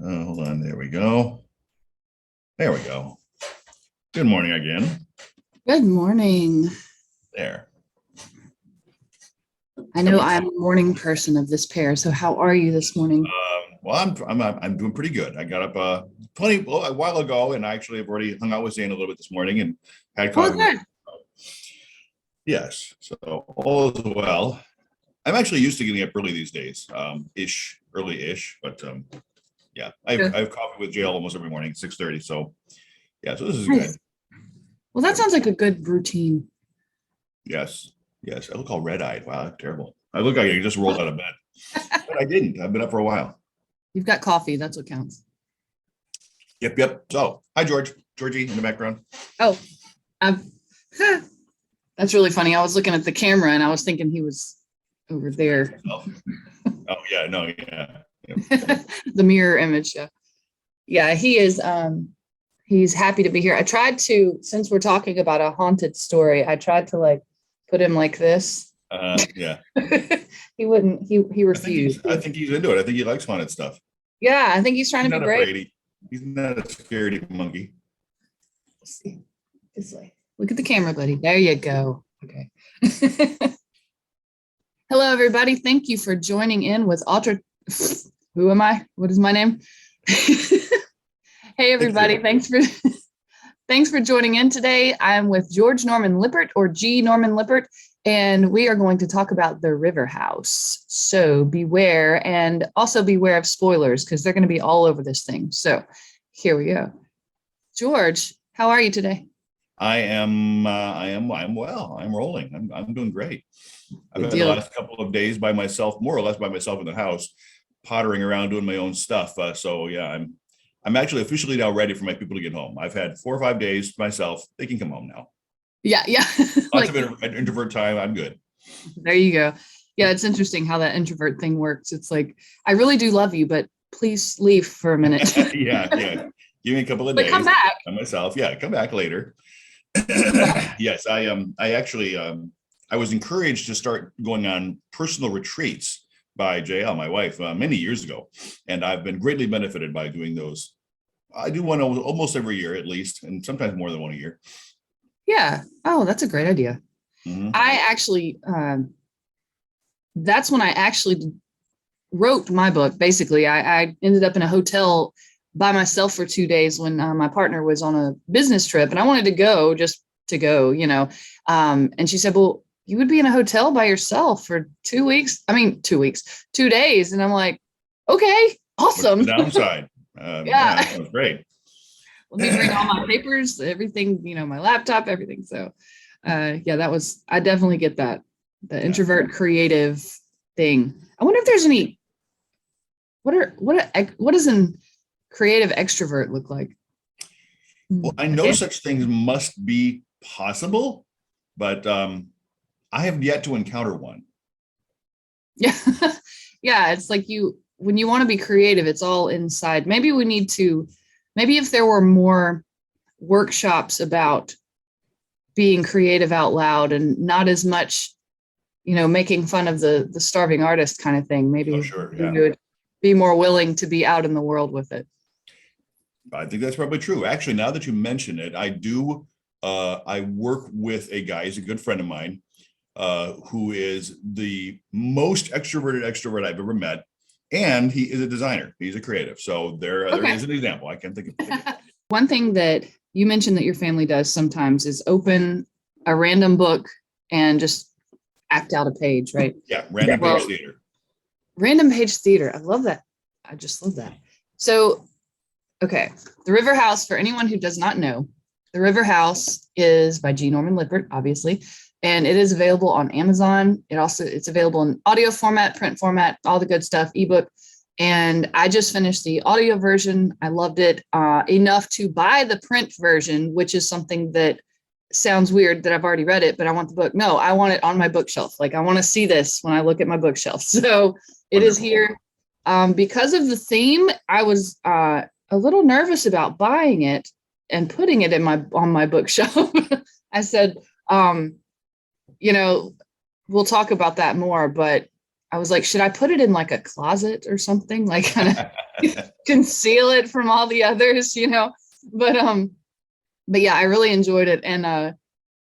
Hold on. There we go. There we go. Good morning again. Good morning. There. I know I'm a morning person of this pair. So how are you this morning? Well, I'm doing pretty good. I got up a while ago, and I actually have already hung out with Zane a little bit this morning and had coffee. Good. Yes. So all is well. I'm actually used to getting up early these days, early-ish, but yeah, I have coffee with JL almost every morning, 6:30. So yeah, so this is Nice. good. Well, that sounds like a good routine. Yes. I look all red-eyed. Wow, that's terrible. I look like I just rolled out of bed, but I didn't. I've been up for a while. You've got coffee. That's what counts. Yep. So, hi, Georgie in the background. Oh, that's really funny. I was looking at the camera and I was thinking he was over there. Oh yeah, no, yeah. The mirror image. Yeah, he is. He's happy to be here. I tried to, since we're talking about a haunted story, I tried to like put him like this. Yeah. He wouldn't. He refused. I think he's into it. I think he likes haunted stuff. Yeah, I think he's trying to be great. He's not a scaredy monkey. Let's see. This way. Look at the camera, buddy. There you go. Okay. Hello, everybody. Thank you for joining in with Ultra. Who am I? What is my name? Hey, everybody. Thanks for joining in today. I'm with George Norman Lippert, or G. Norman Lippert, and we are going to talk about the Riverhouse. So beware, and also beware of spoilers because they're going to be all over this thing. So here we go. George, how are you today? I am well. I'm rolling. I'm doing great. I've had the last couple of days by myself, more or less by myself in the house, pottering around doing my own stuff. So yeah, I'm actually officially now ready for my people to get home. I've had 4 or 5 days to myself. They can come home now. Yeah. Lots of introvert time. I'm good. There you go. Yeah, it's interesting how that introvert thing works. It's like, I really do love you, but please leave for a minute. Yeah. Give me a couple of days. Come back. By myself. Yeah, come back later. Yes, I was encouraged to start going on personal retreats by JL, my wife, many years ago, and I've been greatly benefited by doing those. I do one almost every year at least, and sometimes more than one a year. Yeah. Oh, that's a great idea. Mm-hmm. I actually, that's when I actually wrote my book. Basically, I ended up in a hotel by myself for 2 days when my partner was on a business trip, and I wanted to go just to go, and she said, well, you would be in a hotel by yourself for 2 weeks. 2 days. And I'm like, okay, awesome. What's the downside? Yeah, that was great. Let me bring all my papers, everything, my laptop, everything. So yeah, I definitely get that, the introvert creative thing. I wonder if there's any, what does an creative extrovert look like? Well, I know such things must be possible, but I have yet to encounter one. Yeah. Yeah. It's like when you want to be creative, it's all inside. Maybe if there were more workshops about being creative out loud and not as much, making fun of the starving artist kind of thing, maybe you would be more willing to be out in the world with it. I think that's probably true. Actually, now that you mention it, I work with a guy, he's a good friend of mine, who is the most extroverted extrovert I've ever met. And he is a designer. He's a creative. So there is an example. I can think of it. One thing that you mentioned that your family does sometimes is open a random book and just act out a page, right? Yeah, random page theater. Random page theater. I love that. I just love that. So, okay. The Riverhouse, for anyone who does not know, The Riverhouse is by G. Norman Lippert, obviously, and it is available on Amazon. It's available in audio format, print format, all the good stuff, ebook. And I just finished the audio version. I loved it enough to buy the print version, which is something that sounds weird that I've already read it, but I want the book. No, I want it on my bookshelf. Like, I want to see this when I look at my bookshelf. So it is here. Because of the theme, I was a little nervous about buying it and putting it on my bookshelf. I said, we'll talk about that more, but I was like, should I put it in like a closet or something, like kind of conceal it from all the others, but yeah, I really enjoyed it. And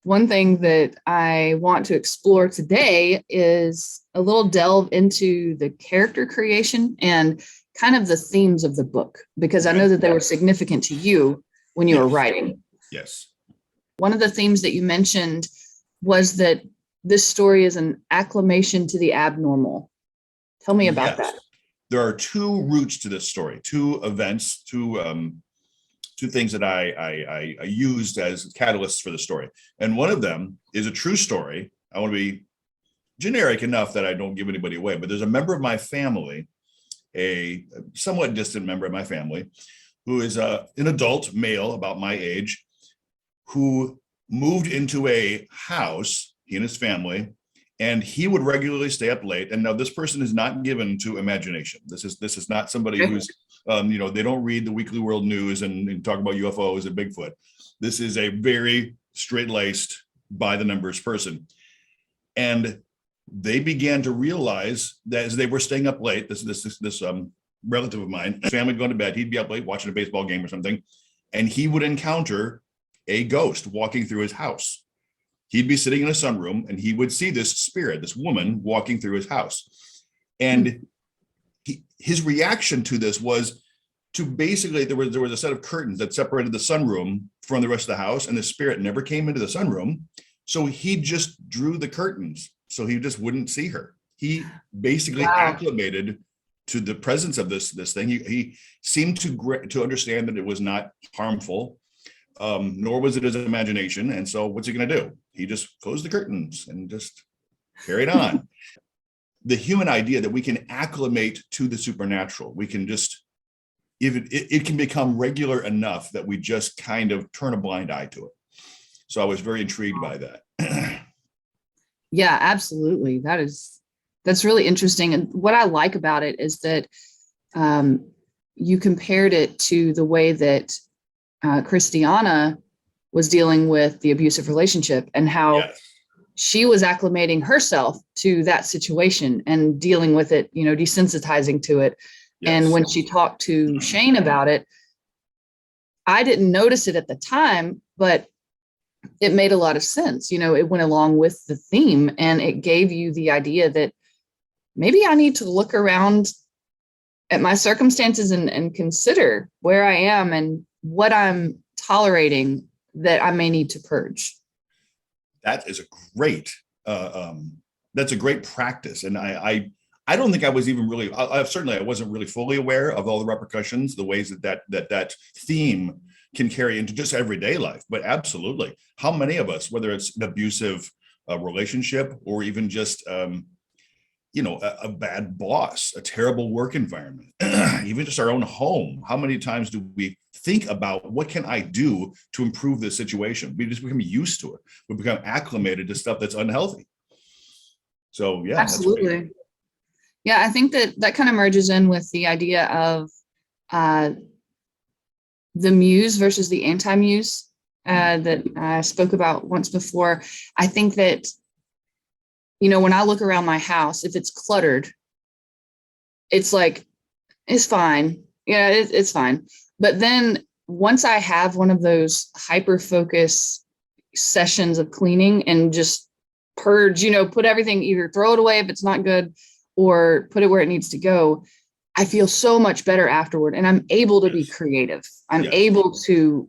one thing that I want to explore today is a little delve into the character creation and kind of the themes of the book, because I know that they were significant to you when you were writing. Yes. One of the themes that you mentioned was that this story is an acclimation to the abnormal. Tell me about that. There are two routes to this story, two events, two things that I used as catalysts for the story. And one of them is a true story. I want to be generic enough that I don't give anybody away, but there's a member of my family, a somewhat distant member of my family, who is an adult male about my age, who moved into a house, he and his family, and he would regularly stay up late. And now this person is not given to imagination. This is not somebody who's, they don't read the Weekly World News and talk about UFOs and Bigfoot. This is a very straight-laced, by the numbers person. And they began to realize that as they were staying up late, this relative of mine, his family going to bed, he'd be up late watching a baseball game or something, and he would encounter a ghost walking through his house. He'd be sitting in a sunroom and he would see this spirit, this woman walking through his house. And his reaction to this was to basically, there was a set of curtains that separated the sunroom from the rest of the house, and the spirit never came into the sunroom. So he just drew the curtains so he just wouldn't see her. He basically acclimated to the presence of this thing. He seemed to understand that it was not harmful, nor was it his imagination. And so what's he going to do? He just closed the curtains and just carried on. The human idea that we can acclimate to the supernatural, we can just, it can become regular enough that we just kind of turn a blind eye to it. So I was very intrigued by that. Yeah, absolutely. That's really interesting. And what I like about it is that you compared it to the way that Christiana was dealing with the abusive relationship, and how she was acclimating herself to that situation and dealing with it, desensitizing to it. Yes. And when she talked to Shane about it, I didn't notice it at the time, but it made a lot of sense. It went along with the theme, and it gave you the idea that maybe I need to look around at my circumstances and consider where I am and what I'm tolerating that I may need to purge. That is a great, that's a great practice. And I don't think I was even really, I wasn't really fully aware of all the repercussions, the ways that theme can carry into just everyday life. But absolutely, how many of us, whether it's an abusive relationship or even just, a bad boss, a terrible work environment, even just our own home, how many times do we think about what can I do to improve this situation? We just become used to it. We become acclimated to stuff that's unhealthy. So yeah, absolutely. Yeah, I think that kind of merges in with the idea of the muse versus the anti-muse that I spoke about once before. I think that, when I look around my house, if it's cluttered, it's like, it's fine. Yeah, it's fine. But then once I have one of those hyper-focus sessions of cleaning and just purge, put everything, either throw it away if it's not good or put it where it needs to go, I feel so much better afterward, and I'm able to be creative. I'm able to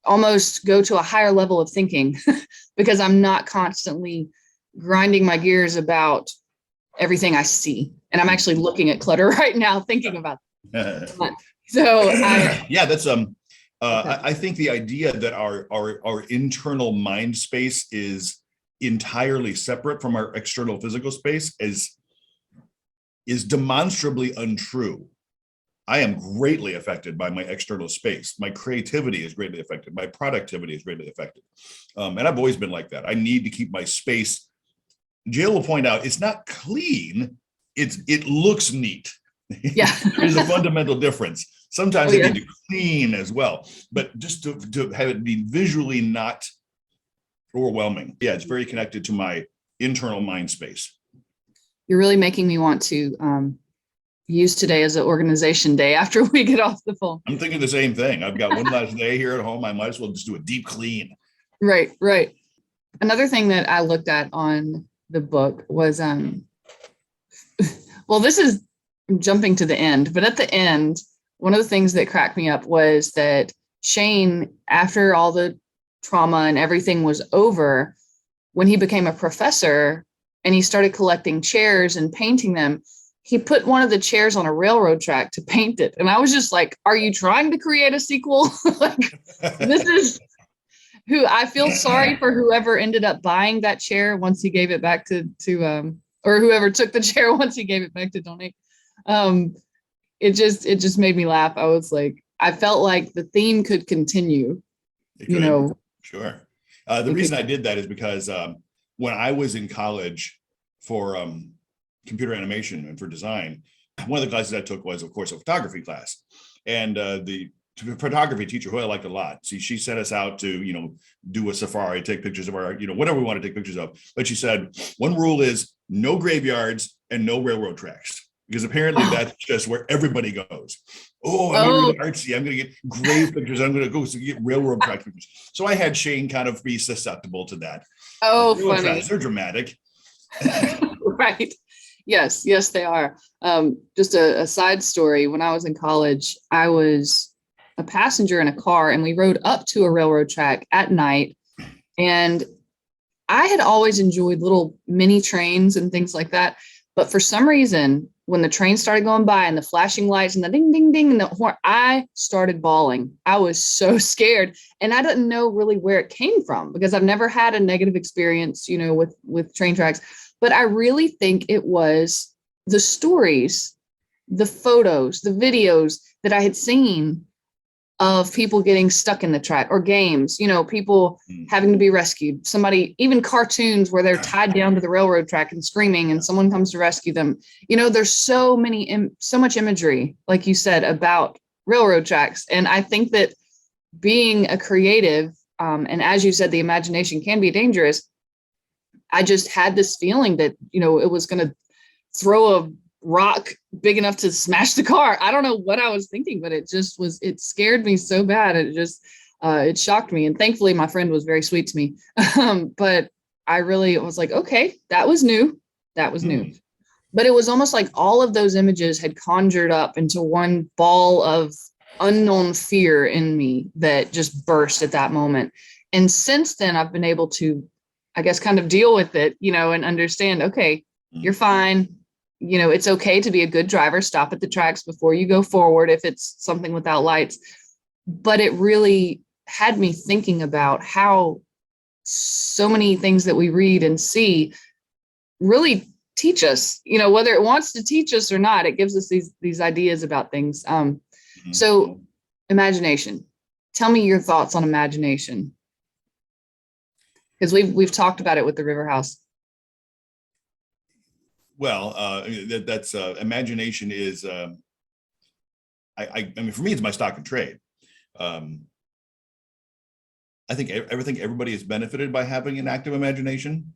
almost go to a higher level of thinking because I'm not constantly grinding my gears about everything I see. And I'm actually looking at clutter right now, thinking about that. So that's I think the idea that our internal mind space is entirely separate from our external physical space is demonstrably untrue. I am greatly affected by my external space. My creativity is greatly affected. My productivity is greatly affected. And I've always been like that. I need to keep my space. Jill will point out, it's not clean. It looks neat. Yeah. There's a fundamental difference. Sometimes I need to clean as well, but just to have it be visually not overwhelming. Yeah, it's very connected to my internal mind space. You're really making me want to use today as an organization day after we get off the phone. I'm thinking the same thing. I've got one last day here at home. I might as well just do a deep clean. Right, right. Another thing that I looked at on the book was, well, this is jumping to the end, but at the end, one of the things that cracked me up was that Shane, after all the trauma and everything was over, when he became a professor and he started collecting chairs and painting them, he put one of the chairs on a railroad track to paint it. And I was just like, are you trying to create a sequel? Like, this is who I feel sorry for whoever ended up buying that chair once he gave it back to or whoever took the chair once he gave it back to donate. It just made me laugh. I was like, I felt like the theme could continue, you know. Sure. The reason I did that is because when I was in college for computer animation and for design, one of the classes I took was, of course, a photography class. And the photography teacher, who I liked a lot, she sent us out to, do a safari, take pictures of our, whatever we want to take pictures of. But she said, one rule is no graveyards and no railroad tracks, because apparently that's just where everybody goes. Oh, I'm going to go artsy. I'm going to get grave pictures. I'm going to go get railroad track pictures. So I had Shane kind of be susceptible to that. Oh, funny. Tracks, they're dramatic. Right. Yes, they are. Just a side story. When I was in college, I was a passenger in a car and we rode up to a railroad track at night. And I had always enjoyed little mini trains and things like that. But for some reason, when the train started going by and the flashing lights and the ding, ding, ding, and the horn, I started bawling. I was so scared. And I didn't know really where it came from because I've never had a negative experience, with train tracks. But I really think it was the stories, the photos, the videos that I had seen of people getting stuck in the track, or games, people having to be rescued. Somebody, even cartoons where they're tied down to the railroad track and screaming and someone comes to rescue them. There's so much imagery, like you said, about railroad tracks. And I think that being a creative, and as you said, the imagination can be dangerous. I just had this feeling that, it was going to throw a rock big enough to smash the car. I don't know what I was thinking, but it scared me so bad. It shocked me. And thankfully my friend was very sweet to me. But I really was like, okay, that was new. But it was almost like all of those images had conjured up into one ball of unknown fear in me that just burst at that moment. And since then I've been able to, I guess, kind of deal with it, and understand, okay, you're fine. It's okay to be a good driver. Stop at the tracks before you go forward if it's something without lights. But it really had me thinking about how so many things that we read and see really teach us, whether it wants to teach us or not. It gives us these ideas about things. So imagination. Tell me your thoughts on imagination. Because we've talked about it with the Riverhouse. Well, that's imagination is. I mean, for me, it's my stock and trade. I think everybody is benefited by having an active imagination,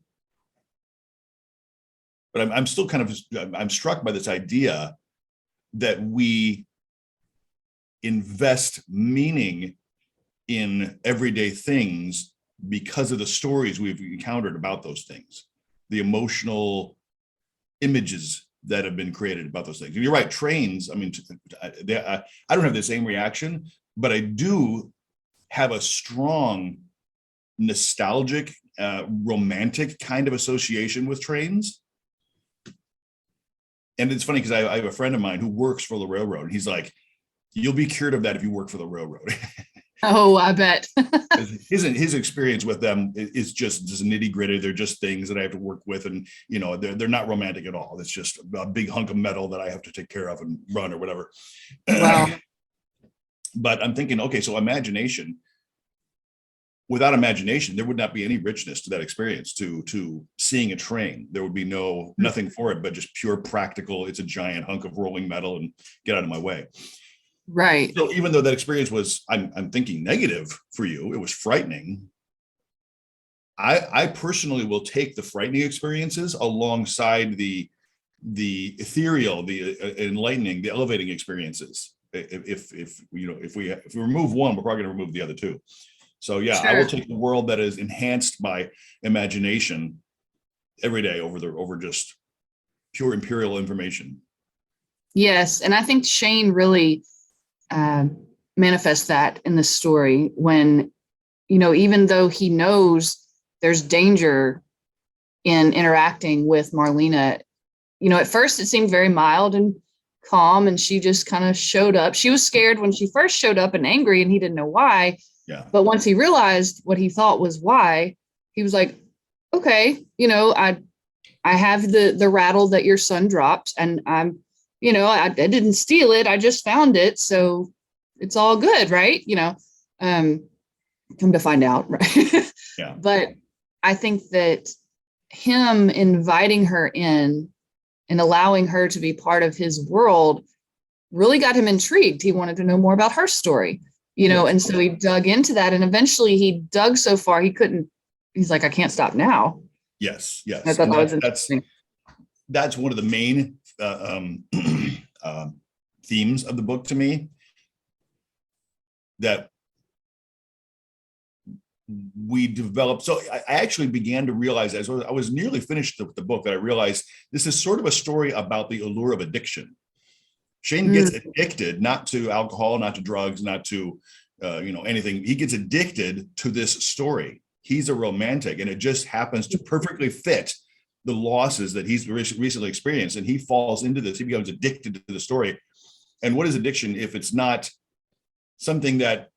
but I'm still I'm struck by this idea that we invest meaning in everyday things because of the stories we've encountered about those things, the emotional images that have been created about those things. And you're right, trains, I mean, I don't have the same reaction, but I do have a strong nostalgic, romantic kind of association with trains. And it's funny because I have a friend of mine who works for the railroad, and he's like, you'll be cured of that if you work for the railroad. Oh, I bet. his experience with them is just nitty gritty. They're just things that I have to work with, and they're not romantic at all. It's just a big hunk of metal that I have to take care of and run or whatever. Wow. But I'm thinking, okay, so imagination. Without imagination, there would not be any richness to that experience. To seeing a train, there would be nothing for it but just pure practical. It's a giant hunk of rolling metal, and get out of my way. Right. So even though that experience was, I'm thinking negative for you, it was frightening. I personally will take the frightening experiences alongside the the ethereal, the enlightening, the elevating experiences. If we remove one, we're probably going to remove the other two. So yeah, I will take the world that is enhanced by imagination every day over just pure imperial information. Yes, and I think Shane really manifests that in the story when, even though he knows there's danger in interacting with Marlena, at first it seemed very mild and calm, and she just kind of showed up. She was scared when she first showed up and angry, and he didn't know why. Yeah. But once he realized what he thought was why, he was like, okay, I have the rattle that your son dropped, and I didn't steal it. I just found it. So it's all good. Right. Come to find out. Right. Yeah. But I think that him inviting her in and allowing her to be part of his world really got him intrigued. He wanted to know more about her story, and so he dug into that, and eventually he dug so far he's like, I can't stop now. Yes. I thought that was interesting. That's one of the main themes of the book to me, that we developed. So I actually began to realize, as I was nearly finished the book, that I realized this is sort of a story about the allure of addiction. Shane gets addicted, not to alcohol, not to drugs, not to anything. He gets addicted to this story. He's a romantic, and it just happens to perfectly fit the losses that he's recently experienced. And he falls into this. He becomes addicted to the story. And what is addiction if it's not something that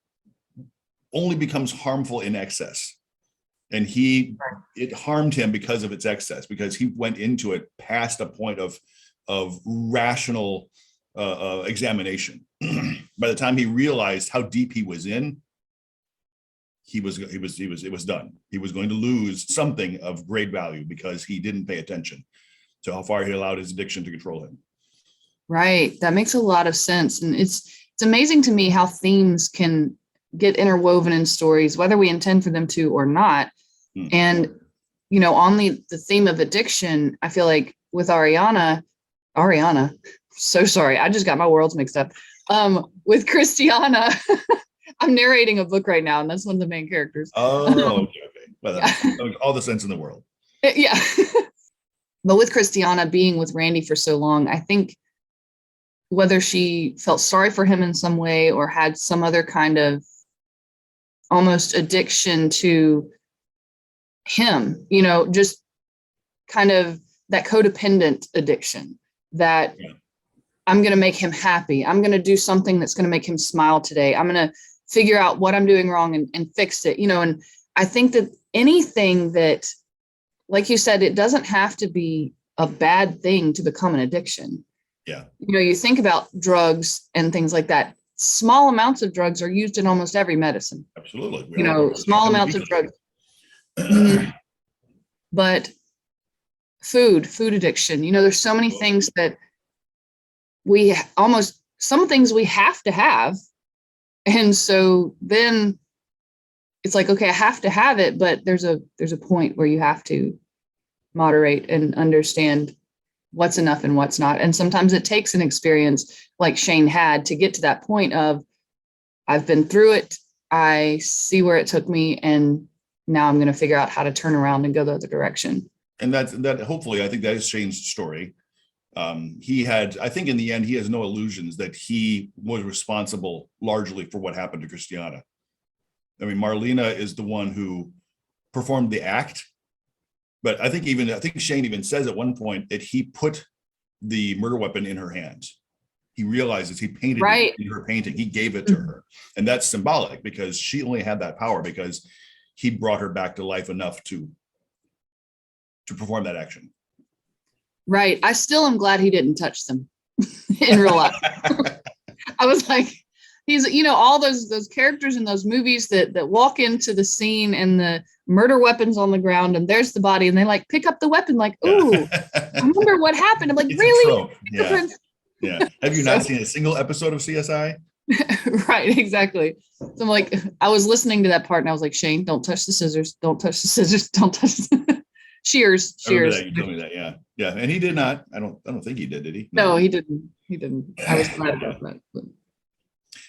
only becomes harmful in excess? And it harmed him because of its excess, because he went into it past a point of rational examination. By the time he realized how deep he was in, it was done. He was going to lose something of great value because he didn't pay attention to how far he allowed his addiction to control him. Right. That makes a lot of sense. And it's amazing to me how themes can get interwoven in stories, whether we intend for them to or not. And, on the theme of addiction, I feel like with Ariana, so sorry, I just got my worlds mixed up. With Christiana, I'm narrating a book right now, and that's one of the main characters. Oh, okay. Well, that makes all the sense in the world. Yeah. But with Christiana being with Randy for so long, I think whether she felt sorry for him in some way or had some other kind of almost addiction to him, just kind of that codependent addiction that I'm going to make him happy. I'm going to do something that's going to make him smile today. I'm going to figure out what I'm doing wrong and fix it, and I think that anything that, like you said, it doesn't have to be a bad thing to become an addiction. Yeah. You think about drugs and things like that. Small amounts of drugs are used in almost every medicine. Absolutely. Small amounts of drugs. But food addiction, there's so many things that some things we have to have. And so then it's like, okay, I have to have it, but there's a point where you have to moderate and understand what's enough and what's not. And sometimes it takes an experience like Shane had to get to that point of, I've been through it. I see where it took me. And now I'm going to figure out how to turn around and go the other direction. And that hopefully, I think that is Shane's story. I think in the end, he has no illusions that he was responsible largely for what happened to Christiana. I mean, Marlena is the one who performed the act, but I think Shane even says at one point that he put the murder weapon in her hands. He realizes he painted it in her painting. He gave it to her. And that's symbolic because she only had that power because he brought her back to life enough to perform that action. Right. I still am glad he didn't touch them in real life. I was like, he's, all those characters in those movies that walk into the scene and the murder weapons on the ground and there's the body and they like pick up the weapon like, ooh, I wonder what happened. I'm like, it's really? Yeah. Have you not seen a single episode of CSI? Right, exactly. So I'm like, I was listening to that part and I was like, Shane, don't touch the scissors. Don't touch the scissors. Don't touch Shears. I remember that. You told me that. Yeah. Yeah. And he did not. I don't think he did he? No, he didn't. He didn't. I was glad about that.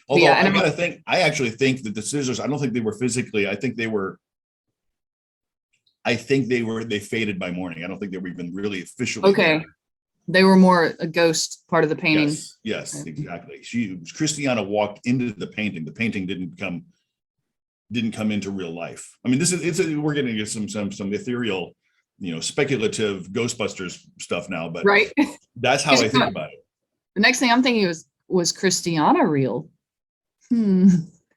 Although yeah, I actually think that the scissors, I don't think they were physically, they faded by morning. I don't think they were even really officially. Okay. There. They were more a ghost part of the painting. Yes, exactly. Christiana walked into the painting. The painting didn't come into real life. I mean, we're getting into some ethereal, speculative Ghostbusters stuff now, but right. That's how I think about it. The next thing I'm thinking was Christiana real?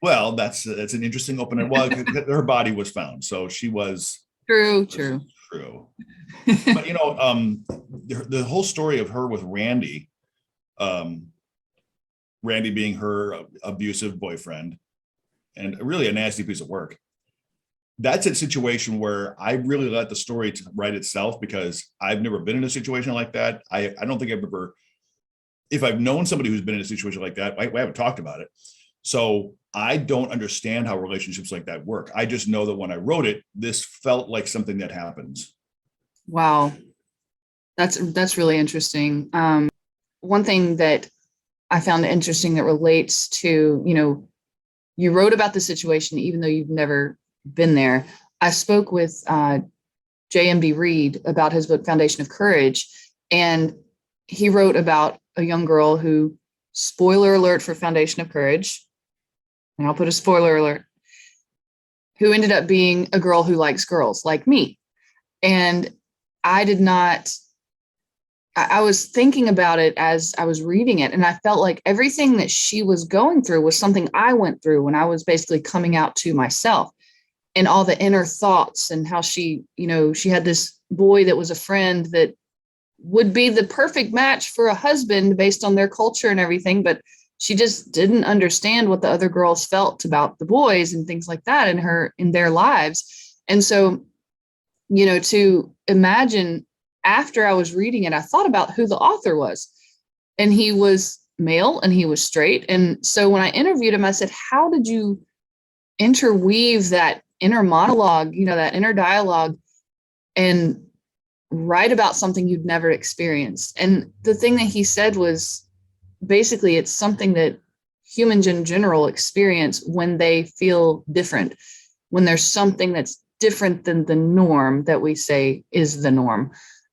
Well, that's an interesting opener. Well, her body was found, so she was true. But the whole story of her with Randy, Randy being her abusive boyfriend, and really a nasty piece of work. That's a situation where I really let the story write itself, because I've never been in a situation like that. I don't think I've ever, if I've known somebody who's been in a situation like that, we haven't talked about it. So I don't understand how relationships like that work. I just know that when I wrote it, this felt like something that happens. Wow. That's really interesting. One thing that I found interesting that relates to, you wrote about the situation, even though you've never been there. I spoke with JMB Reed about his book, Foundation of Courage. And he wrote about a young girl who, spoiler alert for Foundation of Courage, and I'll put a spoiler alert, who ended up being a girl who likes girls like me. And I was thinking about it as I was reading it, and I felt like everything that she was going through was something I went through when I was basically coming out to myself, and all the inner thoughts, and how she had this boy that was a friend that would be the perfect match for a husband based on their culture and everything, but she just didn't understand what the other girls felt about the boys and things like that in their lives. And so, to imagine, after I was reading it, I thought about who the author was, and he was male and he was straight. And so when I interviewed him, I said, how did you interweave that inner monologue, that inner dialogue, and write about something you'd never experienced? And the thing that he said was, basically, it's something that humans in general experience when they feel different, when there's something that's different than the norm that we say is the norm.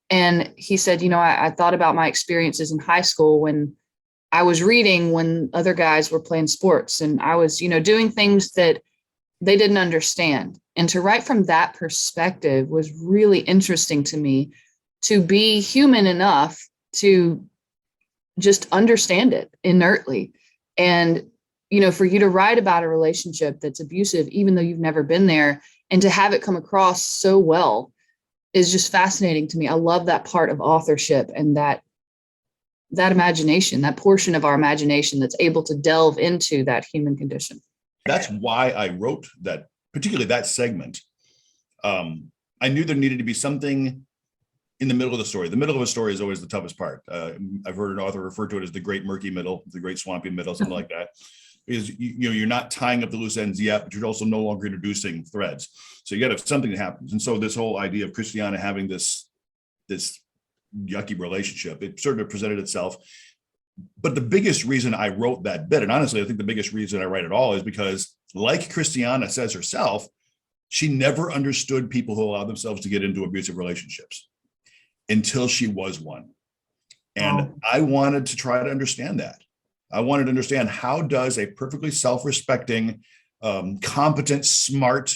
And he said, I thought about my experiences in high school when I was reading when other guys were playing sports, and I was, doing things that they didn't understand. And to write from that perspective was really interesting to me, to be human enough to just understand it inertly. And, for you to write about a relationship that's abusive, even though you've never been there, and to have it come across so well is just fascinating to me. I love that part of authorship, and that imagination, that portion of our imagination that's able to delve into that human condition. That's why I wrote that, particularly that segment. I knew there needed to be something in the middle of the story. The middle of a story is always the toughest part. I've heard an author refer to it as the great murky middle, the great swampy middle, something like that. Because you're not tying up the loose ends yet, but you're also no longer introducing threads. So you got to have something that happens. And so this whole idea of Christiana having this yucky relationship, it sort of presented itself. But the biggest reason I wrote that bit, and honestly, I think the biggest reason I write it all, is because, like Christiana says herself, she never understood people who allow themselves to get into abusive relationships until she was one. And I wanted to try to understand that. I wanted to understand, how does a perfectly self-respecting, competent, smart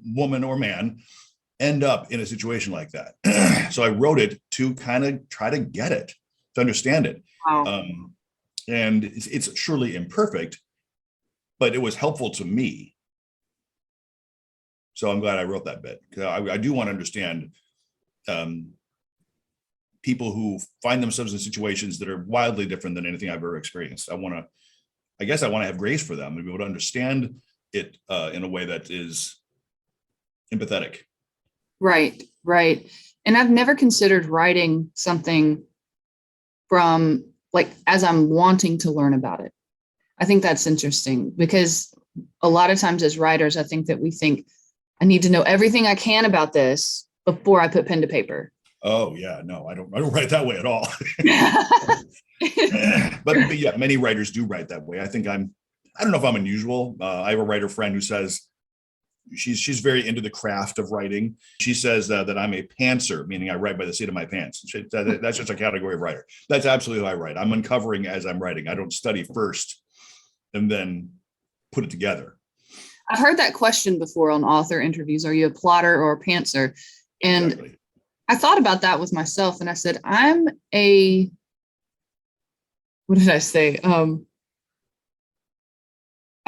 woman or man end up in a situation like that? So I wrote it to kind of try to get it, to understand it. Wow. And it's surely imperfect, but it was helpful to me. So I'm glad I wrote that bit, because I do want to understand people who find themselves in situations that are wildly different than anything I've ever experienced. I guess I want to have grace for them and be able to understand it in a way that is empathetic. Right. And I've never considered writing something from, like, as I'm wanting to learn about it. I think that's interesting, because a lot of times as writers, I think that we think, I need to know everything I can about this before I put pen to paper. Oh yeah, no, I don't write that way at all. But yeah, many writers do write that way. I don't know if I'm unusual. I have a writer friend who says she's very into the craft of writing. She says that I'm a pantser, meaning I write by the seat of my pants. That's just a category of writer. That's absolutely how I write. I'm uncovering as I'm writing. I don't study first and then put it together. I've heard that question before on author interviews. Are you a plotter or a pantser? And exactly. I thought about that with myself, and I said, what did I say? I'm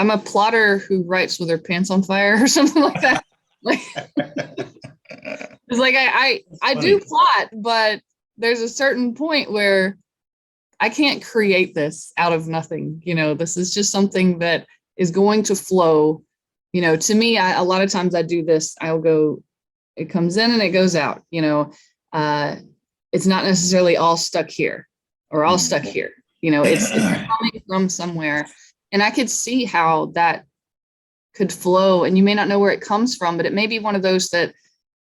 a plotter who writes with her pants on fire or something like that. Like, it's like I do plot, but there's a certain point where I can't create this out of nothing. This is just something that is going to flow. To me, a lot of times I do this, I'll go, it comes in and it goes out, it's not necessarily all stuck here or all stuck here, it's coming from somewhere. And I could see how that could flow, and you may not know where it comes from, but it may be one of those that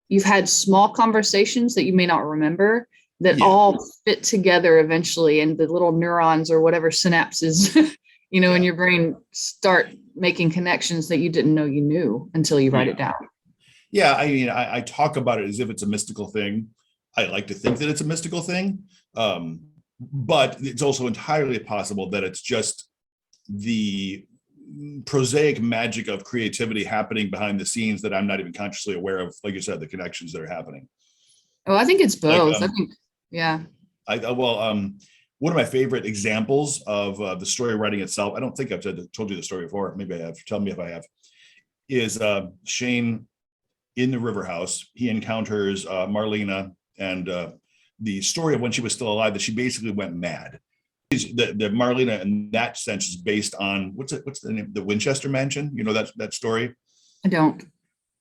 you've had small conversations that you may not remember that all fit together eventually. And the little neurons or whatever synapses, in your brain start making connections that you didn't know you knew until you write it down. Yeah, I mean, I talk about it as if it's a mystical thing. I like to think that it's a mystical thing, but it's also entirely possible that it's just the prosaic magic of creativity happening behind the scenes that I'm not even consciously aware of. Like you said, the connections that are happening. Oh, I think it's both. Like, yeah. One of my favorite examples of the story writing itself, I don't think I've told you the story before. Maybe I have. Tell me if I have. Is Shane in the Riverhouse? He encounters Marlena, and the story of when she was still alive, that she basically went mad. The Marlena in that sense is based on what's the name? The Winchester Mansion. That story. I don't.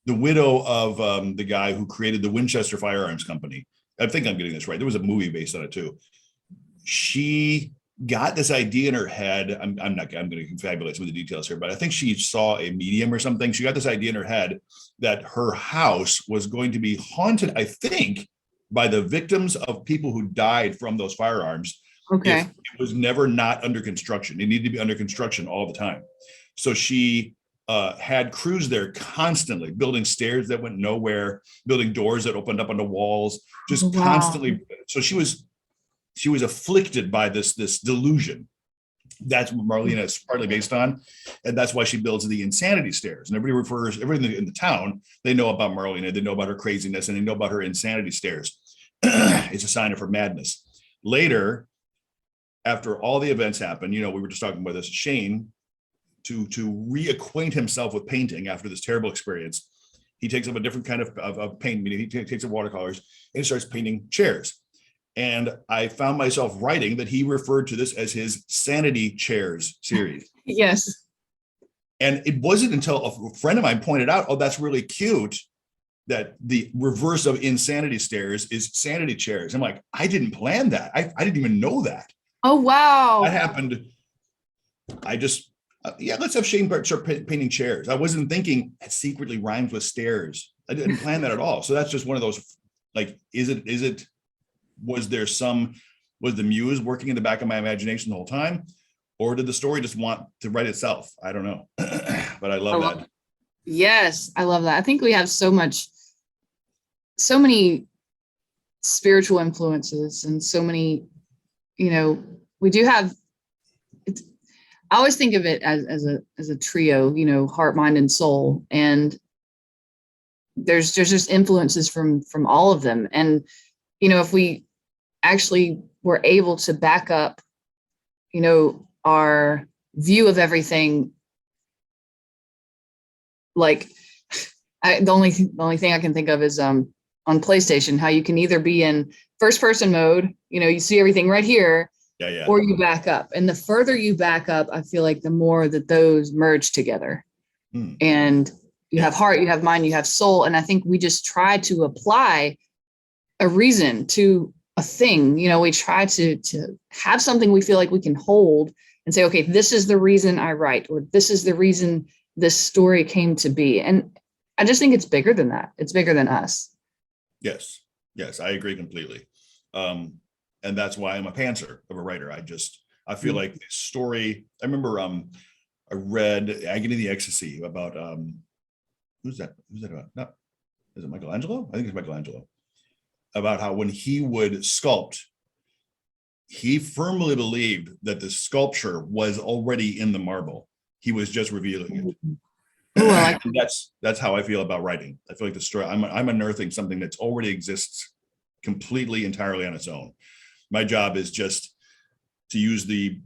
The widow of the guy who created the Winchester Firearms Company. I think I'm getting this right. There was a movie based on it too. She got this idea in her head. I'm going to confabulate some of the details here, but I think she saw a medium or something. She got this idea in her head that her house was going to be haunted, I think, by the victims of people who died from those firearms. Okay. If it was never not under construction. It needed to be under construction all the time. So she had crews there constantly, building stairs that went nowhere, building doors that opened up onto walls, just constantly. So she was afflicted by this delusion. That's what Marlena is partly based on. And that's why she builds the insanity stairs. And everything in the town, they know about Marlena, they know about her craziness, and they know about her insanity stairs. It's a sign of her madness. Later, after all the events happen, we were just talking about this, Shane, to reacquaint himself with painting after this terrible experience, he takes up a different kind of paint, meaning he takes up watercolors and starts painting chairs. And I found myself writing that he referred to this as his Sanity Chairs series. Yes. And it wasn't until a friend of mine pointed out, oh, that's really cute, that the reverse of Insanity Stairs is Sanity Chairs. I'm like, I didn't plan that. I didn't even know that. Oh, wow. That happened. I just, let's have Shane start painting chairs. I wasn't thinking it secretly rhymes with stairs. I didn't plan that at all. So that's just one of those, like, was the muse working in the back of my imagination the whole time? Or did the story just want to write itself? I don't know. But I love that. Yes, I love that. I think we have so many spiritual influences, and so many, we do have, I always think of it as a trio, heart, mind, and soul. And there's just influences from all of them. And, if we actually were able to back up, our view of everything, like the only thing I can think of is on PlayStation, how you can either be in first person mode, you see everything right here, or you back up. And the further you back up, I feel like the more that those merge together. And you have heart, you have mind, you have soul. And I think we just try to apply a reason to a thing. We try to have something we feel like we can hold and say, okay, this is the reason I write, or this is the reason this story came to be. And I just think it's bigger than that. It's bigger than us. Yes, yes, I agree completely. And that's why I'm a pantser of a writer. I feel like the story. I remember I read Agony of the Ecstasy about who's that? Who's that about? No, is it Michelangelo? I think it's Michelangelo. About how when he would sculpt, he firmly believed that the sculpture was already in the marble. He was just revealing it. Ooh, I like That's how I feel about writing. I feel like the story, I'm unearthing something that's already exists completely, entirely on its own. My job is just to use the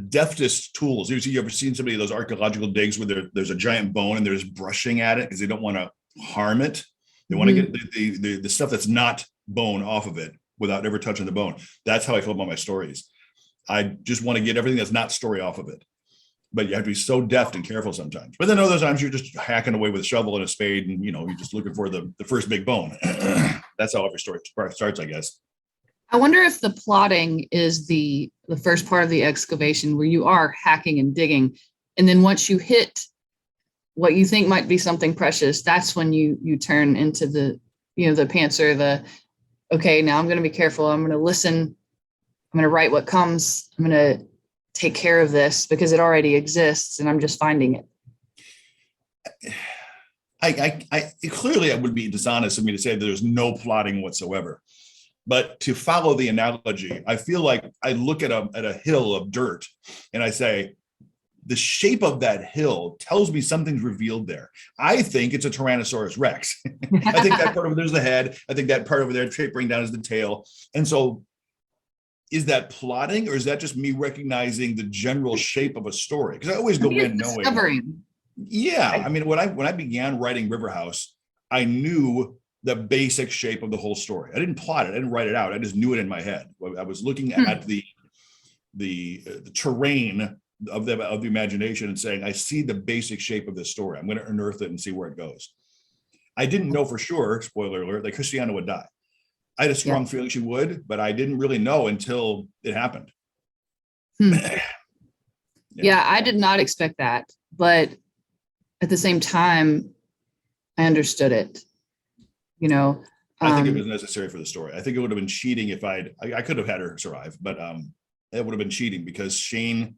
deftest tools. You ever seen somebody of those archaeological digs where there's a giant bone and they're just brushing at it because they don't want to harm it. They want to get the stuff that's not bone off of it without ever touching the bone. That's how I feel about my stories. I just want to get everything that's not story off of it. But you have to be so deft and careful sometimes. But then other times you're just hacking away with a shovel and a spade, and you're just looking for the first big bone. That's how every story starts, I guess. I wonder if the plotting is the first part of the excavation where you are hacking and digging. And then once you hit what you think might be something precious, that's when you turn into the pantser, okay, now I'm going to be careful. I'm going to listen. I'm going to write what comes. I'm going to take care of this because it already exists and I'm just finding it. I clearly it would be dishonest of me to say that there's no plotting whatsoever. But to follow the analogy, I feel like I look at a hill of dirt and I say, the shape of that hill tells me something's revealed there. I think it's a Tyrannosaurus Rex. I think that part over there's the head. I think that part over there, tapering down, is the tail. And so is that plotting, or is that just me recognizing the general shape of a story? Because I always go in knowing. Discovering. Yeah. I mean, when I began writing Riverhouse, I knew the basic shape of the whole story. I didn't plot it. I didn't write it out. I just knew it in my head. I was looking at the terrain of the imagination and saying, I see the basic shape of this story. I'm going to unearth it and see where it goes. I didn't know for sure, spoiler alert, that Christiana would die. I had a strong feeling she would, but I didn't really know until it happened. Yeah, I did not expect that, but at the same time, I understood it. I think it was necessary for the story. I think it would have been cheating if I could have had her survive, but it would have been cheating because Shane,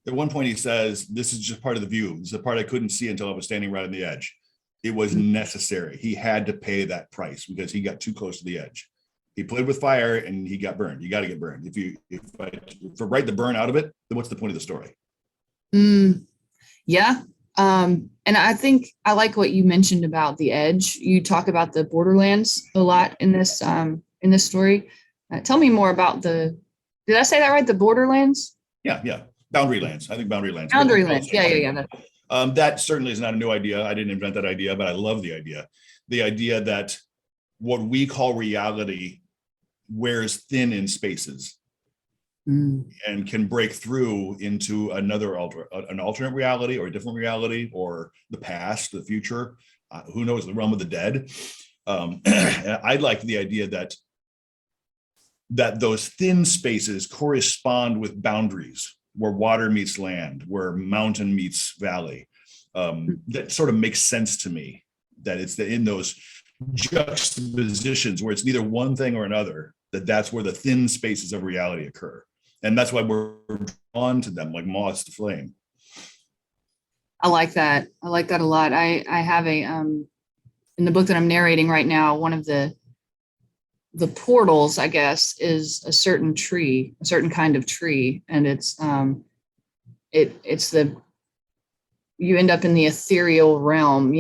at one point he says, this is just part of the view. This is the part I couldn't see until I was standing right on the edge. It was necessary. He had to pay that price because he got too close to the edge. He played with fire and he got burned. You got to get burned. If I write the burn out of it, then what's the point of the story? Yeah. And I think I like what you mentioned about the edge. You talk about the borderlands a lot in this story. Tell me more about did I say that right? The borderlands? Yeah. Boundary lands. I think boundary lands. Boundary lands. Yeah. That certainly is not a new idea. I didn't invent that idea, but I love the idea. The idea that what we call reality wears thin in spaces and can break through into an alternate reality or a different reality or the past, the future, who knows, the realm of the dead. I like the idea that those thin spaces correspond with boundaries, where water meets land, where mountain meets valley. That sort of makes sense to me, that it's in those juxtapositions where it's neither one thing or another, that's where the thin spaces of reality occur. And that's why we're drawn to them like moths to flame. I like that. I like that a lot. I have in the book that I'm narrating right now, one of the portals, I guess, is a certain tree, a certain kind of tree. And you end up in the ethereal realm,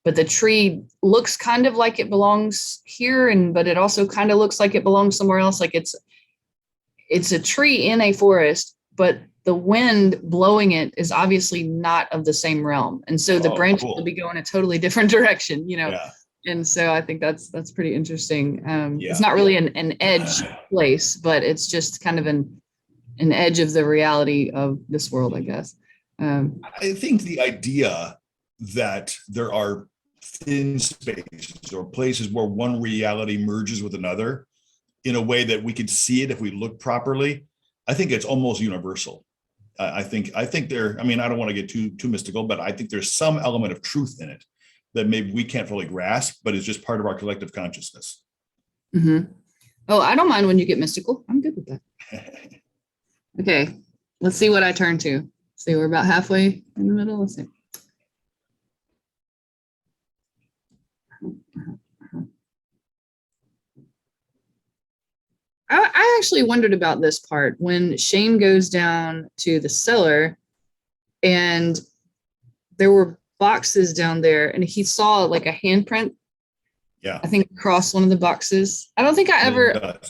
but the tree looks kind of like it belongs here, but it also kind of looks like it belongs somewhere else. Like it's a tree in a forest, but the wind blowing it is obviously not of the same realm. And so the branches will be going a totally different direction, Yeah. And so I think that's pretty interesting. It's not really an edge place, but it's just kind of an edge of the reality of this world, I guess. I think the idea that there are thin spaces or places where one reality merges with another in a way that we could see it if we look properly, I think it's almost universal. I think there, I don't want to get too mystical, but I think there's some element of truth in it. that maybe we can't fully grasp, but is just part of our collective consciousness. Mm-hmm. Oh, I don't mind when you get mystical. I'm good with that. Okay, let's see what I turn to. See, we're about halfway in the middle. Let's see. I actually wondered about this part when Shane goes down to the cellar and there were boxes down there and he saw like a handprint. Yeah. I think across one of the boxes. I don't think I ever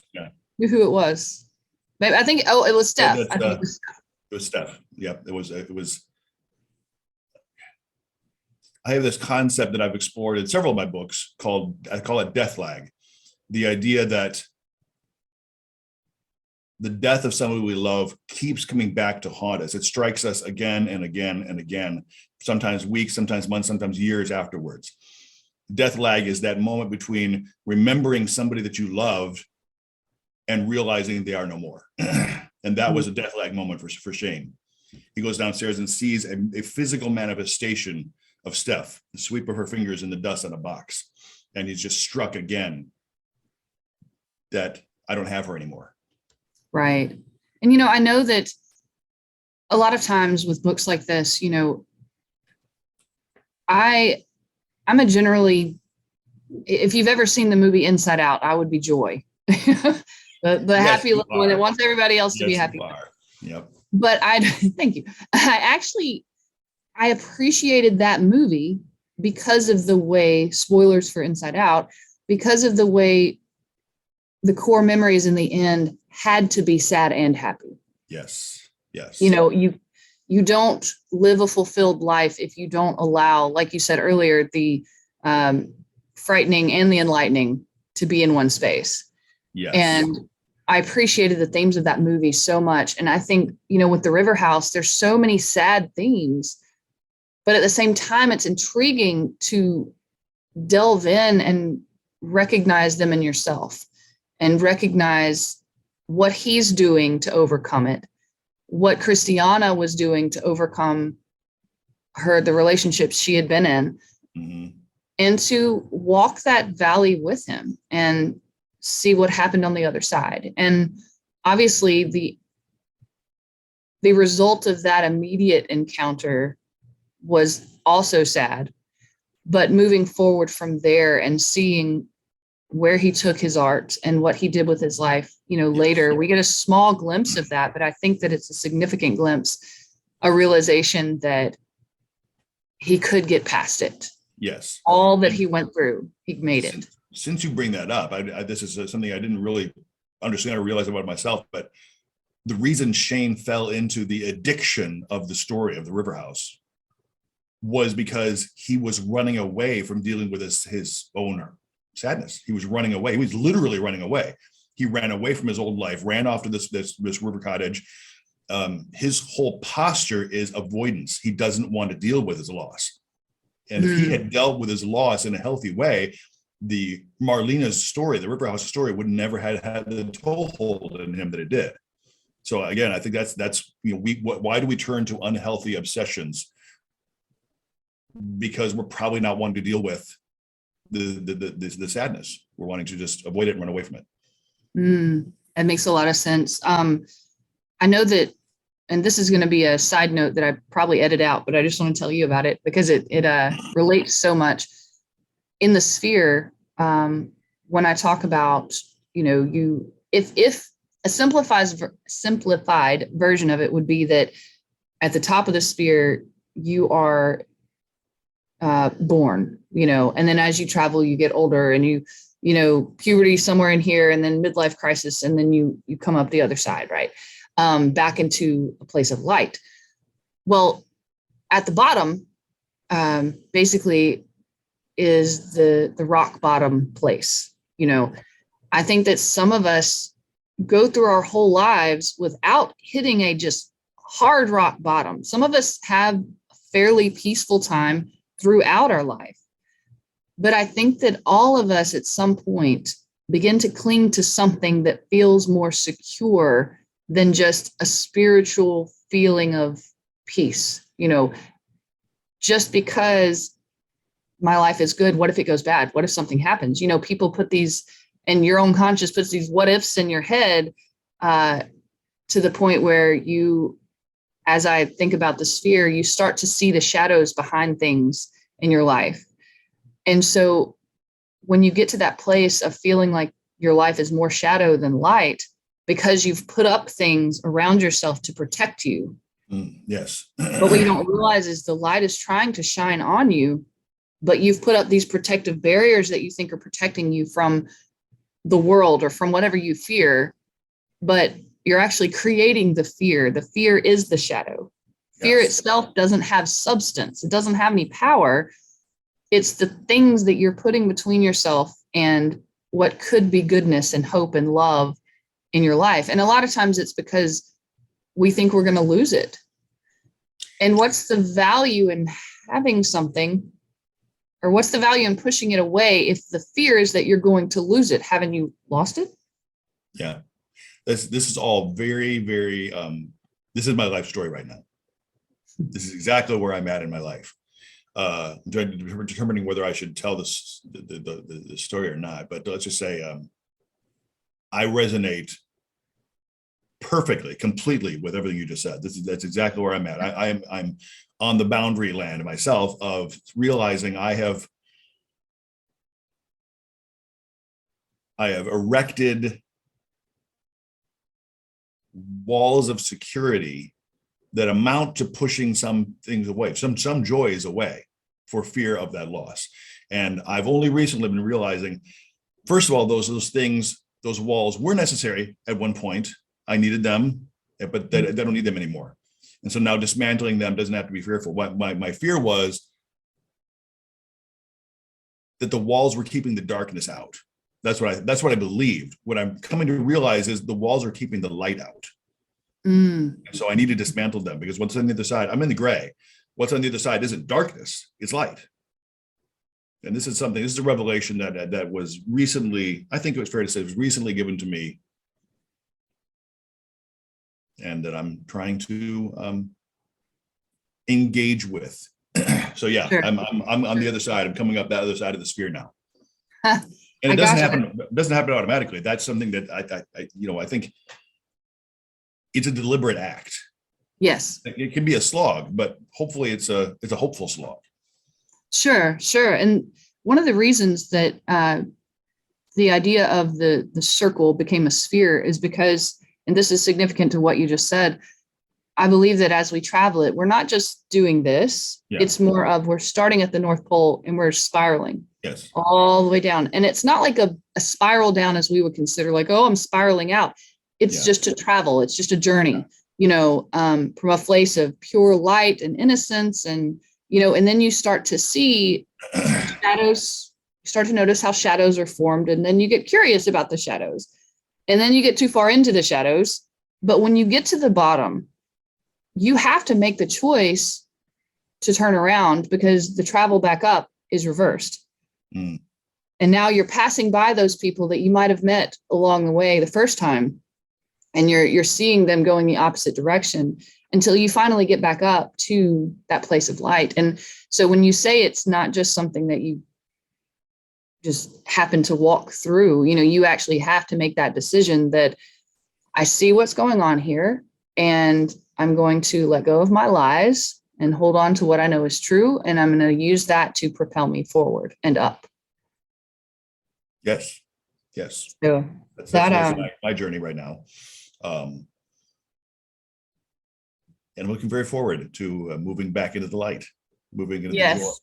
knew who it was. Maybe I think, it was Steph. I think it was Steph. Yeah, it was. I have this concept that I've explored in several of my books I call it death lag. The idea that the death of somebody we love keeps coming back to haunt us. It strikes us again and again and again, sometimes weeks, sometimes months, sometimes years afterwards. Death lag is that moment between remembering somebody that you loved and realizing they are no more. And that was a death lag moment for Shane. He goes downstairs and sees a physical manifestation of Steph, the sweep of her fingers in the dust on a box. And he's just struck again that I don't have her anymore. Right. And, I know that a lot of times with books like this, I'm a generally, if you've ever seen the movie Inside Out, I would be Joy. the yes, happy little one that wants everybody else to be happy. Yep. But thank you. I appreciated that movie because of the way, spoilers for Inside Out, because of the way the core memories in the end had to be sad and happy. Yes. You don't live a fulfilled life if you don't allow, like you said earlier, the frightening and the enlightening to be in one space. Yes. And I appreciated the themes of that movie so much. And I think, with the Riverhouse, there's so many sad themes, but at the same time, it's intriguing to delve in and recognize them in yourself and recognize what he's doing to overcome it, what Christiana was doing to overcome the relationships she had been in, and to walk that valley with him and see what happened on the other side. And obviously the result of that immediate encounter was also sad, but moving forward from there and seeing where he took his art and what he did with his life, later, we get a small glimpse of that, but I think that it's a significant glimpse, a realization that he could get past it. Yes. All that he went through, he made it. Since you bring that up, this is something I didn't really understand or realize about myself, but the reason Shane fell into the addiction of the story of the Riverhouse was because he was running away from dealing with his own sadness. He was running away. He was literally running away. He ran away from his old life, ran off to this river cottage. His whole posture is avoidance. He doesn't want to deal with his loss. And if he had dealt with his loss in a healthy way, the Marlena's story, the Riverhouse story, would never have had the toehold in him that it did. So again, I think that's why do we turn to unhealthy obsessions? Because we're probably not wanting to deal with the sadness. We're wanting to just avoid it and run away from it. That makes a lot of sense. I know that, and this is going to be a side note that I probably edit out, but I just want to tell you about it because it relates so much. In the sphere, when I talk about, if a simplified version of it would be that at the top of the sphere, you are born, and then as you travel, you get older and puberty somewhere in here, and then midlife crisis, and then you come up the other side, right? Back into a place of light. Well, at the bottom, basically is the rock bottom place. I think that some of us go through our whole lives without hitting a just hard rock bottom. Some of us have a fairly peaceful time throughout our life. But I think that all of us at some point begin to cling to something that feels more secure than just a spiritual feeling of peace, just because my life is good. What if it goes bad? What if something happens? People put these, and your own conscious puts these what ifs in your head, to the point where you, as I think about the sphere, you start to see the shadows behind things in your life. And so when you get to that place of feeling like your life is more shadow than light, because you've put up things around yourself to protect you. Yes. But what you don't realize is the light is trying to shine on you, but you've put up these protective barriers that you think are protecting you from the world or from whatever you fear, but you're actually creating the fear. The fear is the shadow. Fear itself doesn't have substance. It doesn't have any power. It's the things that you're putting between yourself and what could be goodness and hope and love in your life. And a lot of times it's because we think we're going to lose it. And what's the value in having something, or what's the value in pushing it away if the fear is that you're going to lose it? Haven't you lost it? Yeah. This is all very, very, this is my life story right now. This is exactly where I'm at in my life. Determining whether I should tell this the story or not, but let's just say I resonate perfectly, completely with everything you just said. That's exactly where I'm at. I'm on the boundary land myself of realizing I have erected walls of security that amount to pushing some things away, some joys away for fear of that loss. And I've only recently been realizing, first of all, those things, those walls were necessary at one point. I needed them, but I don't need them anymore. And so now dismantling them doesn't have to be fearful. My fear was that the walls were keeping the darkness out. That's what I believed. What I'm coming to realize is the walls are keeping the light out. So I need to dismantle them, because what's on the other side, I'm in the gray. What's on the other side isn't darkness, it's light. And this is a revelation that was recently, I think it was fair to say, it was recently given to me, and that I'm trying to engage with. So yeah, sure. I'm on the other side. I'm coming up that other side of the sphere now. And it doesn't happen automatically. That's something that I think it's a deliberate act. Yes. It can be a slog, but hopefully it's a hopeful slog. Sure. And one of the reasons that the idea of the circle became a sphere is because, and this is significant to what you just said, I believe that as we travel it, we're not just doing this. Yeah. It's more of, we're starting at the North Pole and we're spiraling. Yes. All the way down. And it's not like a spiral down as we would consider, like, oh, I'm spiraling out. It's just to travel. It's just a journey, from a place of pure light and innocence. And, and then you start to see shadows, you start to notice how shadows are formed. And then you get curious about the shadows. And then you get too far into the shadows. But when you get to the bottom, you have to make the choice to turn around, because the travel back up is reversed. And now you're passing by those people that you might have met along the way the first time, and you're seeing them going the opposite direction until you finally get back up to that place of light. And so when you say it's not just something that you just happen to walk through, you actually have to make that decision that I see what's going on here, and I'm going to let go of my lies and hold on to what I know is true. And I'm going to use that to propel me forward and up. Yes. So that's my journey right now. And I'm looking very forward to moving back into the light, moving into the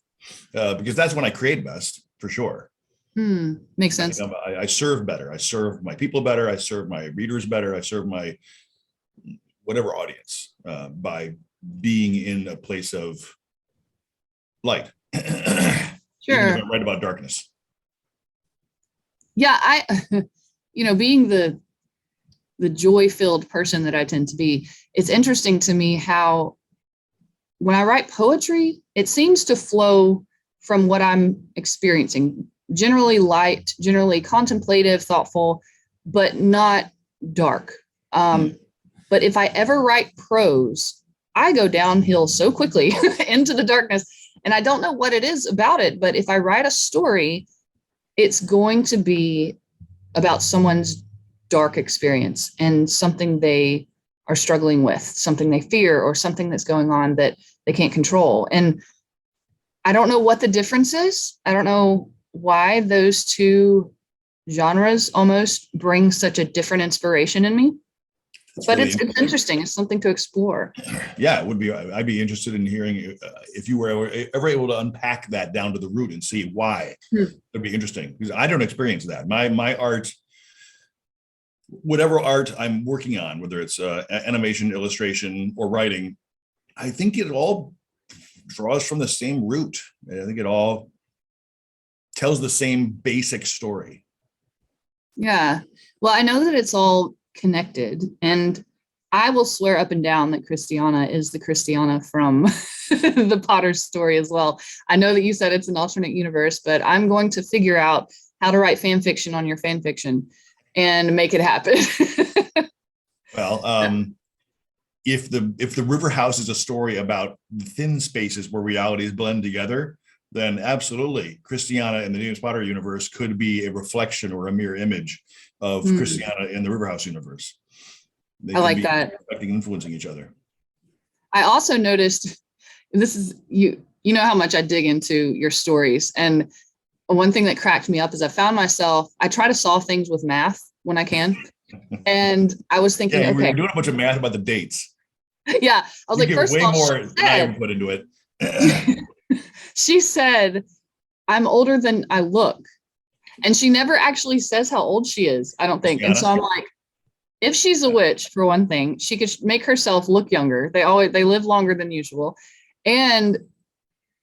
joy, because that's when I create best, for sure. Makes sense. I serve better. I serve my people better. I serve my readers better. I serve my whatever audience by being in a place of light. Sure. Even if I'm right about darkness. Yeah, being the joy-filled person that I tend to be, it's interesting to me how when I write poetry, it seems to flow from what I'm experiencing. Generally light, generally contemplative, thoughtful, but not dark. But if I ever write prose, I go downhill so quickly into the darkness. And I don't know what it is about it, but if I write a story, it's going to be about someone's dark experience and something they are struggling with, something they fear, or something that's going on that they can't control. And I don't know what the difference is. I don't know why those two genres almost bring such a different inspiration in me. But really it's interesting. It's something to explore. Yeah, it would be. I'd be interested in hearing if you were ever able to unpack that down to the root and see why. It'd be interesting because I don't experience that. My art, whatever art I'm working on, whether it's animation, illustration, or writing, I think it all draws from the same root. I think it all tells the same basic story. Yeah. Well, I know that it's all connected, and I will swear up and down that Christiana is the Christiana from the Potter's story as well. I know that you said it's an alternate universe, but I'm going to figure out how to write fan fiction on your fan fiction and make it happen. Well, if the Riverhouse is a story about thin spaces where realities blend together, then absolutely Christiana in the James Potter universe could be a reflection or a mirror image of Christiana in the Riverhouse universe. I like that. Influencing each other. I also noticed, this is, you know how much I dig into your stories. And one thing that cracked me up is I found myself, I try to solve things with math when I can. And I was thinking, yeah, okay, we're doing a bunch of math about the dates. Yeah. I was like, first way of all, more than I ever put into it. She said, I'm older than I look. And she never actually says how old she is, I don't think. And so I'm like, if she's a witch, for one thing, she could make herself look younger. They live longer than usual. And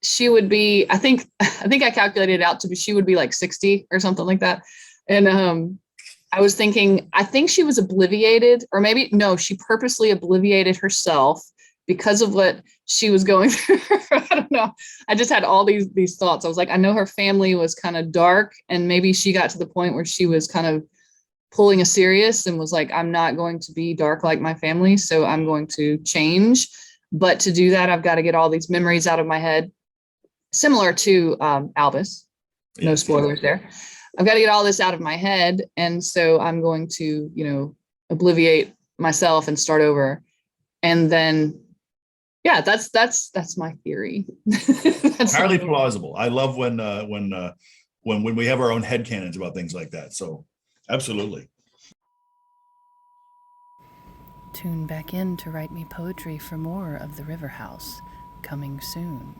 she would be, I think I calculated it out to be, she would be like 60 or something like that. And I was thinking, I think she was obliviated, or maybe, no, she purposely obliviated herself because of what she was going through. I don't know. I just had all these thoughts. I was like, I know her family was kind of dark, and maybe she got to the point where she was kind of pulling a serious and was like, I'm not going to be dark like my family, so I'm going to change. But to do that, I've got to get all these memories out of my head, similar to Albus. No spoilers there. I've got to get all this out of my head. And so I'm going to, obliviate myself and start over. And then, yeah, that's my theory. That's entirely plausible. I love when we have our own headcanons about things like that. So absolutely. Tune back in to write me poetry for more of the Riverhouse, coming soon.